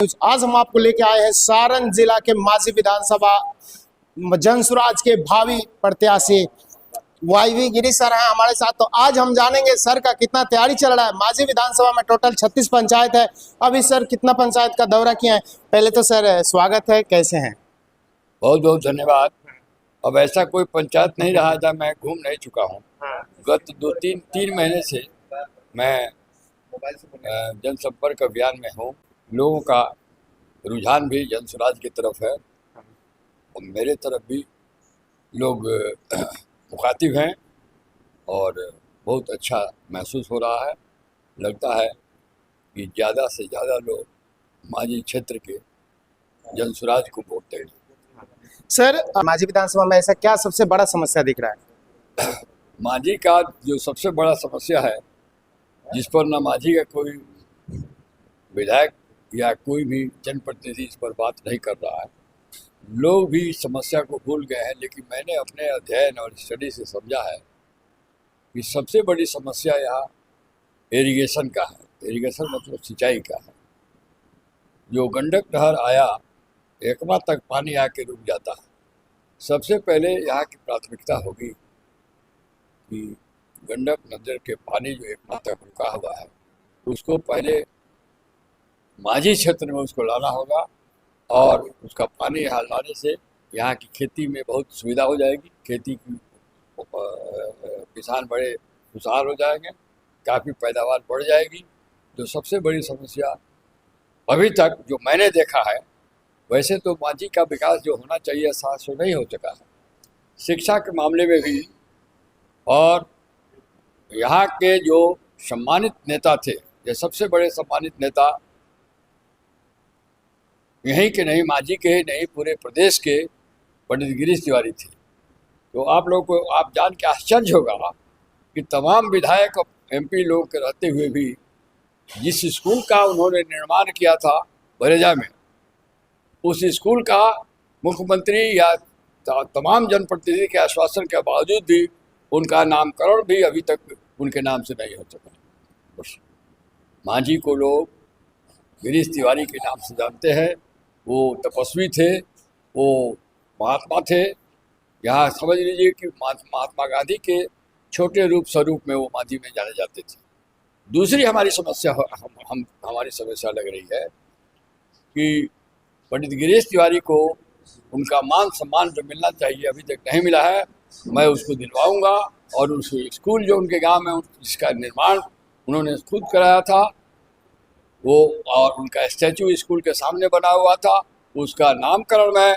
आज हम आपको लेके आए हैं सारण जिला के माजी विधानसभा जनसुराज के भावी प्रत्याशी वाईवी गिरीश सर हैं हमारे साथ। तो आज हम जानेंगे सर का कितना तैयारी चल रहा है। माजी विधानसभा में टोटल 36 पंचायत है। अभी सर कितना पंचायत का दौरा किया है? पहले तो सर स्वागत है, कैसे हैं? बहुत बहुत धन्यवाद। अब ऐसा कोई पंचायत नहीं रहा था मैं घूम नहीं चुका हूँ। गत तीन महीने से मैं जनसंपर्क अभियान में हूँ। लोगों का रुझान भी जनसुराज की तरफ है और मेरे तरफ भी लोग मुखातिब हैं और बहुत अच्छा महसूस हो रहा है। लगता है कि ज़्यादा से ज़्यादा लोग मांझी क्षेत्र के जनसुराज को वोट देंगे। सर माजी विधानसभा में ऐसा क्या सबसे बड़ा समस्या दिख रहा है? मांझी का जो सबसे बड़ा समस्या है, जिस पर न मांझी का कोई विधायक या कोई भी जनप्रतिनिधि इस पर बात नहीं कर रहा है। लोग भी इस समस्या को भूल गए हैं, लेकिन मैंने अपने अध्ययन और स्टडी से समझा है कि सबसे बड़ी समस्या यहाँ इरिगेशन का है। इरिगेशन मतलब सिंचाई का है। जो गंडक नहर आया, एकमा तक पानी आके रुक जाता है। सबसे पहले यहाँ की प्राथमिकता होगी कि गंडक नदी के पानी जो एकमा तक रुका हुआ है उसको पहले मांझी क्षेत्र में उसको लाना होगा और उसका पानी यहाँ लाने से यहाँ की खेती में बहुत सुविधा हो जाएगी। खेती की किसान बड़े खुशहाल हो जाएंगे, काफ़ी पैदावार बढ़ जाएगी। जो सबसे बड़ी समस्या अभी तक जो मैंने देखा है, वैसे तो मांझी का विकास जो होना चाहिए साथ सो नहीं हो सका है। शिक्षा के मामले में भी, और यहाँ के जो सम्मानित नेता थे, ये सबसे बड़े सम्मानित नेता यहीं के नहीं, मांझी के ही नहीं, पूरे प्रदेश के पंडित गिरीश तिवारी थे। तो आप लोग को आप जान के आश्चर्य होगा कि तमाम विधायक एमपी लोग के रहते हुए भी जिस स्कूल का उन्होंने निर्माण किया था बरेजा में, उस स्कूल का मुख्यमंत्री या तमाम जनप्रतिनिधि के आश्वासन के बावजूद भी उनका नामकरण भी अभी तक उनके नाम से नहीं हो सका। बस मांझी को लोग गिरीश तिवारी के नाम से जानते हैं। वो तपस्वी थे, वो महात्मा थे। यहाँ समझ लीजिए कि महात्मा गांधी के छोटे रूप स्वरूप में वो मांझी में जाने जाते थे। दूसरी हमारी समस्या हमारी समस्या लग रही है कि पंडित गिरीश तिवारी को उनका मान सम्मान जो मिलना चाहिए अभी तक नहीं मिला है। मैं उसको दिलवाऊंगा और उस स्कूल जो उनके गांव में जिसका निर्माण उन्होंने खुद कराया था, वो और उनका स्टैचू स्कूल के सामने बना हुआ था, उसका नामकरण मैं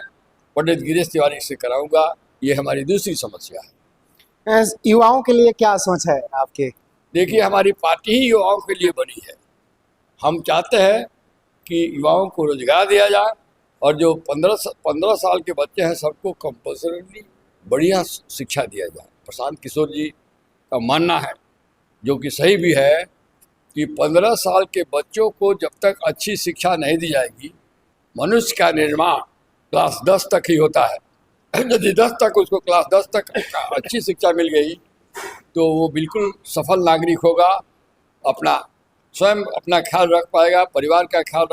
पंडित गिरीश तिवारी से कराऊंगा। ये हमारी दूसरी समस्या है। युवाओं के लिए क्या सोच है आपके? देखिए, हमारी पार्टी ही युवाओं के लिए बनी है। हम चाहते हैं कि युवाओं को रोजगार दिया जाए और जो 15 साल के बच्चे हैं सबको कंपल्सरी बढ़िया शिक्षा दिया जाए। प्रशांत किशोर जी का मानना है, जो कि सही भी है, कि 15 साल के बच्चों को जब तक अच्छी शिक्षा नहीं दी जाएगी, मनुष्य का निर्माण क्लास 10 तक ही होता है। यदि 10 तक उसको क्लास 10 तक अच्छी शिक्षा मिल गई तो वो बिल्कुल सफल नागरिक होगा, अपना स्वयं अपना ख्याल रख पाएगा, परिवार का ख्याल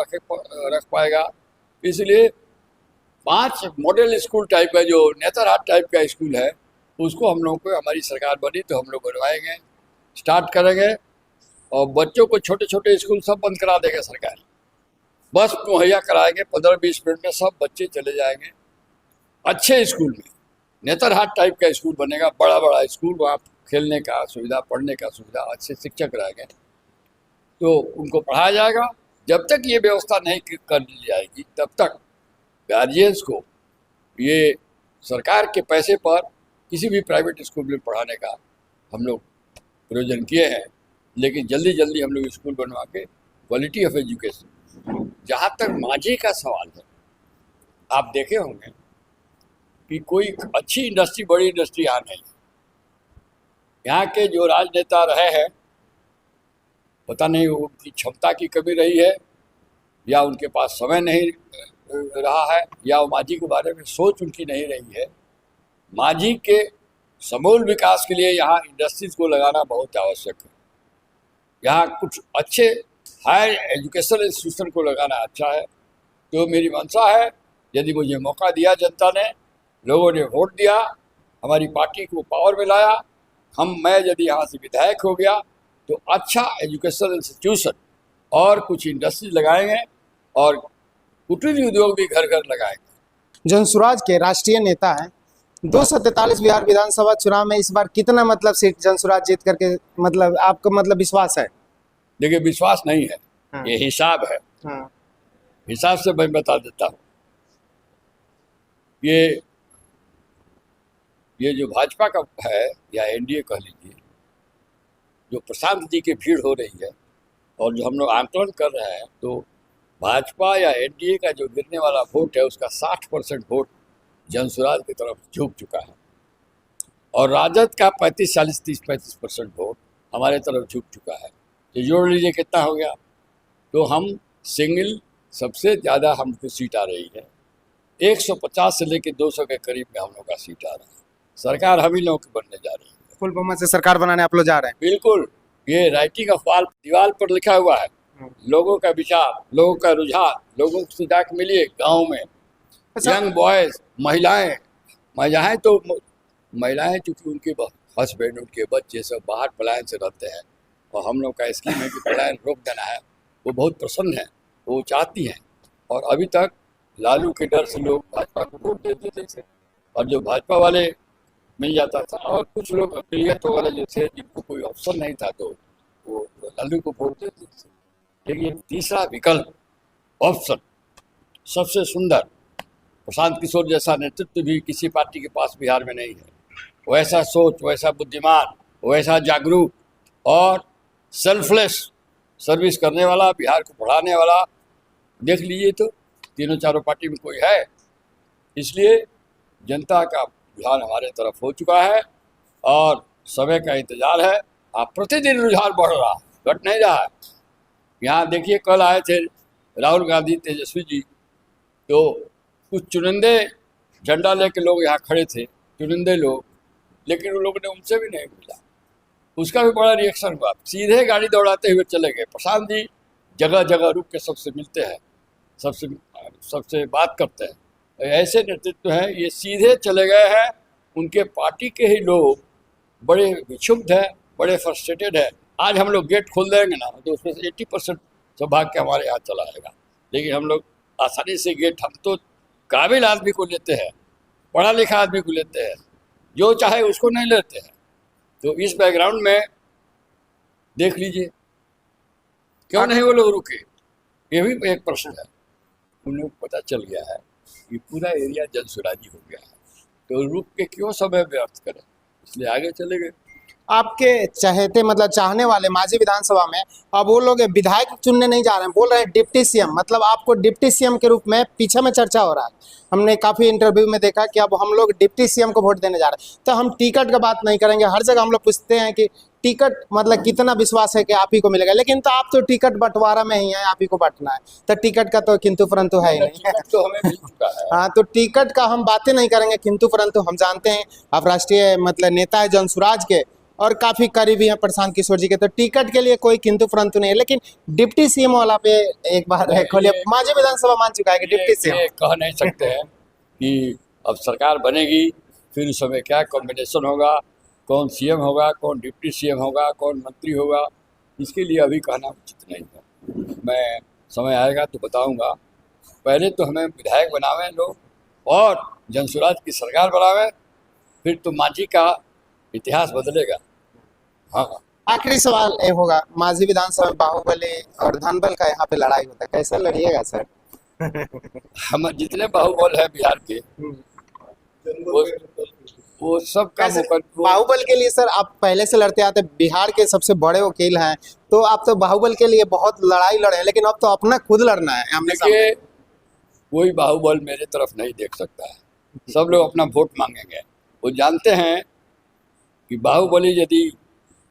रख पाएगा। इसलिए 5 मॉडल स्कूल टाइप का जो नेतरहाट टाइप का स्कूल है, उसको हम लोगों को, हमारी सरकार बनी तो हम लोग बनवाएंगे, स्टार्ट करेंगे। और बच्चों को छोटे छोटे स्कूल सब बंद करा देंगे सरकार, बस मुहैया कराएंगे। 15-20 मिनट में सब बच्चे चले जाएंगे अच्छे स्कूल में। नेतरहाट टाइप का स्कूल बनेगा, बड़ा बड़ा स्कूल, वहाँ खेलने का सुविधा, पढ़ने का सुविधा, अच्छे शिक्षक रहेंगे तो उनको पढ़ाया जाएगा। जब तक ये व्यवस्था नहीं कर ली जाएगी तब तक गार्जियंस को ये सरकार के पैसे पर किसी भी प्राइवेट स्कूल में पढ़ाने का हम लोग प्रयोजन किए हैं। लेकिन जल्दी जल्दी हम लोग स्कूल बनवा के क्वालिटी ऑफ एजुकेशन। जहाँ तक मांझी का सवाल है, आप देखे होंगे कि कोई अच्छी इंडस्ट्री, बड़ी इंडस्ट्री यहाँ नहीं। यहाँ के जो राजनेता रहे हैं, पता नहीं उनकी क्षमता की कमी रही है या उनके पास समय नहीं रहा है या मांझी के बारे में सोच उनकी नहीं रही है। मांझी के समूल विकास के लिए यहाँ इंडस्ट्रीज को लगाना बहुत आवश्यक है। यहाँ कुछ अच्छे हायर एजुकेशनल इंस्टीट्यूशन को लगाना अच्छा है। तो मेरी मंशा है, यदि मुझे मौका दिया जनता ने, लोगों ने वोट दिया, हमारी पार्टी को पावर में लाया, मैं यदि यहाँ से विधायक हो गया तो अच्छा एजुकेशनल इंस्टीट्यूशन और कुछ इंडस्ट्री लगाएंगे और कुटीर उद्योग भी घर घर लगाएंगे। जनसुराज के राष्ट्रीय नेता हैं। 243 बिहार विधानसभा चुनाव में इस बार कितना मतलब सीट जनसुराज जीत करके मतलब आपको मतलब विश्वास है? देखिए, विश्वास नहीं है, हाँ। ये हिसाब है। हाँ। हिसाब से मैं बता देता हूँ। ये जो भाजपा का है या एनडीए कह लीजिए, जो प्रशांत जी की भीड़ हो रही है और जो हम लोग आंकलन कर रहे हैं, तो भाजपा या एनडीए का जो गिरने वाला वोट है उसका 60% वोट जनसुराज की तरफ झुक चुका है और राजद का 35-40-30-35% वोट हमारे तरफ झुक चुका है। तो जोड़ लीजिए कितना हो गया। तो हम सिंगल सबसे ज़्यादा हमको सीट आ रही है, 150 से लेकर 200 के करीब में हम लोग का सीट आ रहा है। सरकार हम ही लोगों की बनने जा रही है। फुल बहुमत से सरकार बनाने आप लोग जा रहे हैं? बिल्कुल, ये राइटिंग ऑफ वॉल दीवार पर लिखा हुआ है। लोगों का विचार, लोगों का रुझान, लोगों से जाकर मिलिए गाँव में। यंग बॉयज, महिलाएं तो महिलाएं चूँकि उनके हस्बैंड, उनके बच्चे सब बाहर पलायन से रहते हैं और हम लोग का स्कीम है कि पलायन रोक देना है, वो बहुत प्रसन्न है, वो चाहती हैं। और अभी तक लालू के डर से लोग भाजपा को वोट देते थे और जो भाजपा वाले मिल जाता था और कुछ लोग अकलियत वाले जो थे जिनको कोई ऑप्शन नहीं था तो वो लालू को वोट देते थे। लेकिन तीसरा विकल्प ऑप्शन सबसे सुंदर, प्रशांत किशोर जैसा नेतृत्व भी किसी पार्टी के पास बिहार में नहीं है। वैसा सोच, वैसा बुद्धिमान, वैसा जागरूक और सेल्फलेस सर्विस करने वाला, बिहार को बढ़ाने वाला देख लीजिए तो तीनों चारों पार्टी में कोई है। इसलिए जनता का रुझान हमारे तरफ हो चुका है और समय का इंतजार है। आप प्रतिदिन रुझान बढ़ रहा, घट नहीं रहा है। यहाँ देखिए, कल आए थे राहुल गांधी, तेजस्वी जी, तो कुछ चुनिंदे झंडा लेके लोग यहाँ खड़े थे, चुनिंदे लोग, लेकिन उन लोगों ने उनसे भी नहीं मिला। उसका भी बड़ा रिएक्शन हुआ, सीधे गाड़ी दौड़ाते हुए चले गए। प्रशांत जी जगह जगह रुक के सबसे मिलते हैं, सबसे बात करते हैं। ऐसे नेतृत्व हैं, ये सीधे चले गए हैं। उनके पार्टी के ही लोग बड़े विक्षुब्ध हैं, बड़े फ्रस्ट्रेटेड हैं। आज हम लोग गेट खोल देंगे ना तो उसमें से 80% सौभाग्य हमारे यहाँ चला आएगा। लेकिन हम लोग आसानी से गेट, हम तो काबिल आदमी को लेते हैं, पढ़ा लिखा आदमी को लेते हैं, जो चाहे उसको नहीं लेते हैं। तो इस बैकग्राउंड में देख लीजिए क्यों नहीं वो लोग रुके, ये भी एक प्रश्न है। उन लोग को पता चल गया है कि पूरा एरिया जनसुराजी हो गया है, तो रुक के क्यों समय व्यर्थ करें, इसलिए आगे चले गए। आपके चहेते मतलब चाहने वाले मांझी विधानसभा में अब वो लोग विधायक चुनने नहीं जा रहे हैं, बोल रहे हैं डिप्टी सीएम, मतलब आपको डिप्टी सीएम के रूप में पीछे में चर्चा हो रहा है। हमने काफ़ी इंटरव्यू में देखा कि अब हम लोग डिप्टी सीएम को वोट देने जा रहे हैं। तो हम टिकट का बात नहीं करेंगे, हर जगह हम लोग पूछते हैं कि टिकट मतलब कितना विश्वास है कि आप ही को मिलेगा, लेकिन तो आप तो टिकट बंटवारा में ही है, आप ही को बांटना है, तो टिकट का तो किंतु परंतु है ही नहीं। तो हमें मिल चुका है। हाँ, तो टिकट का हम बातें नहीं करेंगे, किंतु परंतु हम जानते हैं आप राष्ट्रीय मतलब नेता है जनसुराज के और काफी करीबी हैं प्रशांत किशोर जी के, तो टिकट के लिए कोई किंतु परंतु नहीं है। लेकिन डिप्टी सीएम वाला पे एक बार खोलिए, मांझी विधानसभा मान चुका है कि डिप्टी सीएम कह नहीं सकते हैं कि अब सरकार बनेगी फिर उस समय क्या कॉम्बिनेशन होगा, कौन सीएम होगा, कौन डिप्टी सीएम होगा, कौन मंत्री होगा, इसके लिए अभी कहना उचित नहीं है। मैं समय आएगा तो बताऊंगा। पहले तो हमें विधायक बनावें लोग और जनसुराज की सरकार बनावें, फिर तो मांझी का इतिहास बदलेगा। हाँ, आखिरी सवाल ये होगा, मांझी विधानसभा में बाहुबली और धनबल का यहाँ पे लड़ाई होता है, कैसे लड़िएगा सर? हम जितने बाहुबल है बिहार के वो सब का बाहुबल के लिए सर आप पहले से लड़ते आते, बिहार के सबसे बड़े वकील हैं, तो आप तो बाहुबल के लिए बहुत लड़ाई लड़े हैं, लेकिन अब तो अपना खुद लड़ना है आमने सामने। कोई बाहुबल मेरे तरफ नहीं देख सकता है, सब लोग अपना वोट मांगेंगे। वो जानते हैं कि बाहुबली यदि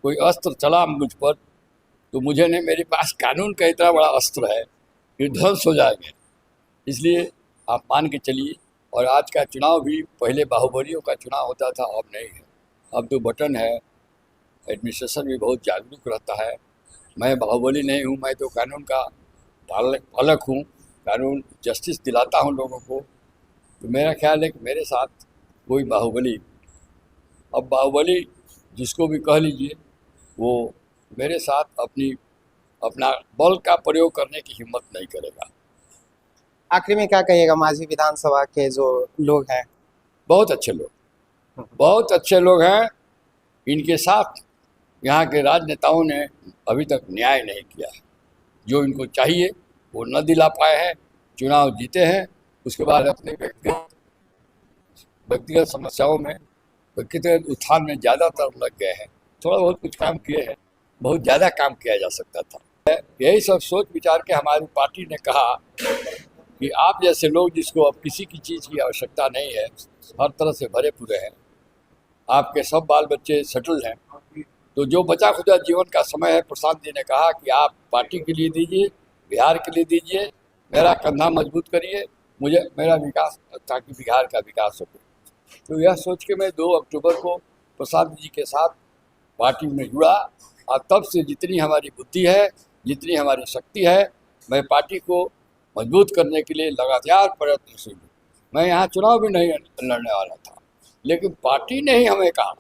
कोई अस्त्र चला मुझ पर तो मुझे नहीं, मेरे पास कानून का इतना बड़ा अस्त्र है कि ध्वंस हो जाएंगे। इसलिए आप मान के चलिए। और आज का चुनाव भी, पहले बाहुबलियों का चुनाव होता था, अब नहीं है, अब तो बटन है। एडमिनिस्ट्रेशन भी बहुत जागरूक रहता है। मैं बाहुबली नहीं हूँ, मैं तो कानून का पालक हूँ, कानून जस्टिस दिलाता हूँ लोगों को, तो मेरा ख्याल है कि मेरे साथ कोई बाहुबली, अब बाहुबली जिसको भी कह लीजिए, वो मेरे साथ अपना बल का प्रयोग करने की हिम्मत नहीं करेगा। आखिर में क्या कहिएगा मांझी विधानसभा के जो लोग हैं? बहुत अच्छे लोग, बहुत अच्छे लोग हैं। इनके साथ यहाँ के राजनेताओं ने अभी तक न्याय नहीं किया है। जो इनको चाहिए वो न दिला पाए हैं। चुनाव जीते हैं, उसके बाद अपने व्यक्तिगत समस्याओं में, व्यक्तिगत उत्थान में ज़्यादातर लग गए हैं। थोड़ा बहुत कुछ काम किए हैं, बहुत ज़्यादा काम किया जा सकता था। यही सब सोच विचार के हमारी पार्टी ने कहा कि आप जैसे लोग जिसको अब किसी की चीज़ की आवश्यकता नहीं है, हर तरह से भरे पूरे हैं, आपके सब बाल बच्चे सेटल हैं, तो जो बचा खुचा जीवन का समय है, प्रशांत जी ने कहा कि आप पार्टी के लिए दीजिए, बिहार के लिए दीजिए, मेरा कंधा मजबूत करिए, मुझे मेरा विकास, ताकि बिहार का विकास हो। तो यह सोच के मैं 2 अक्टूबर को प्रशांत जी के साथ पार्टी में जुड़ा, और तब से जितनी हमारी बुद्धि है, जितनी हमारी शक्ति है, मैं पार्टी को मजबूत करने के लिए लगातार प्रयत्नशील हूँ। मैं यहाँ चुनाव भी नहीं लड़ने वाला था, लेकिन पार्टी ने ही हमें कहा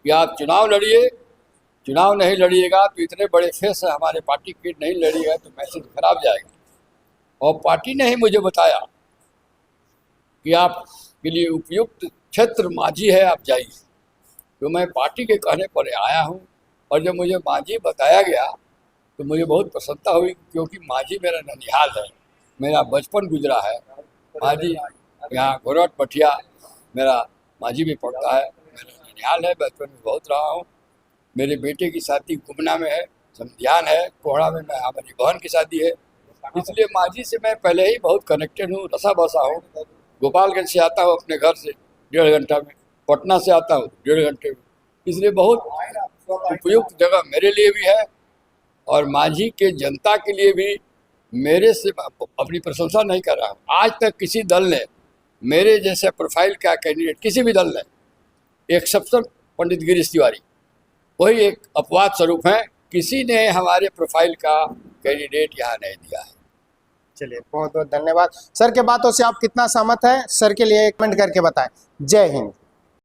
कि आप चुनाव लड़िए, चुनाव नहीं लड़िएगा तो इतने बड़े फेस है हमारे पार्टी के, नहीं लड़िएगा तो मैसेज खराब जाएगा। और पार्टी ने ही मुझे बताया कि आप के लिए उपयुक्त क्षेत्र मांझी है, आप जाइए। तो मैं पार्टी के कहने पर आया हूँ, और जब मुझे मांझी बताया गया तो मुझे बहुत प्रसन्नता हुई, क्योंकि मांझी मेरा ननिहाल है, मेरा बचपन गुजरा है। मांझी यहाँ घोरट पठिया मेरा मांझी भी पड़ता है, मेरा ननिहाल है, बचपन में बहुत रहा हूँ। मेरे बेटे की शादी गुमना में है, समध्यान है, कोहड़ा में हमारी बहन की शादी है, इसलिए मांझी से मैं पहले ही बहुत कनेक्टेड हूँ, रसा बसा हूँ। गोपालगंज से आता हूँ अपने घर से 1.5 घंटा में, पटना से आता हूँ 1.5 घंटे में, इसलिए बहुत उपयुक्त जगह मेरे लिए भी है, और मांझी के जनता के लिए भी। मेरे से अपनी प्रशंसा नहीं कर रहा हूँ, आज तक किसी दल ने मेरे जैसे प्रोफाइल का कैंडिडेट, किसी भी दल ने, एक्सेप्शन पंडित गिरीश तिवारी, वही एक अपवाद स्वरूप है, किसी ने हमारे प्रोफाइल का कैंडिडेट यहाँ नहीं दिया है। चलिए, बहुत बहुत धन्यवाद सर। के बातों से आप कितना सहमत है, सर के लिए कमेंट करके बताएं। जय हिंद।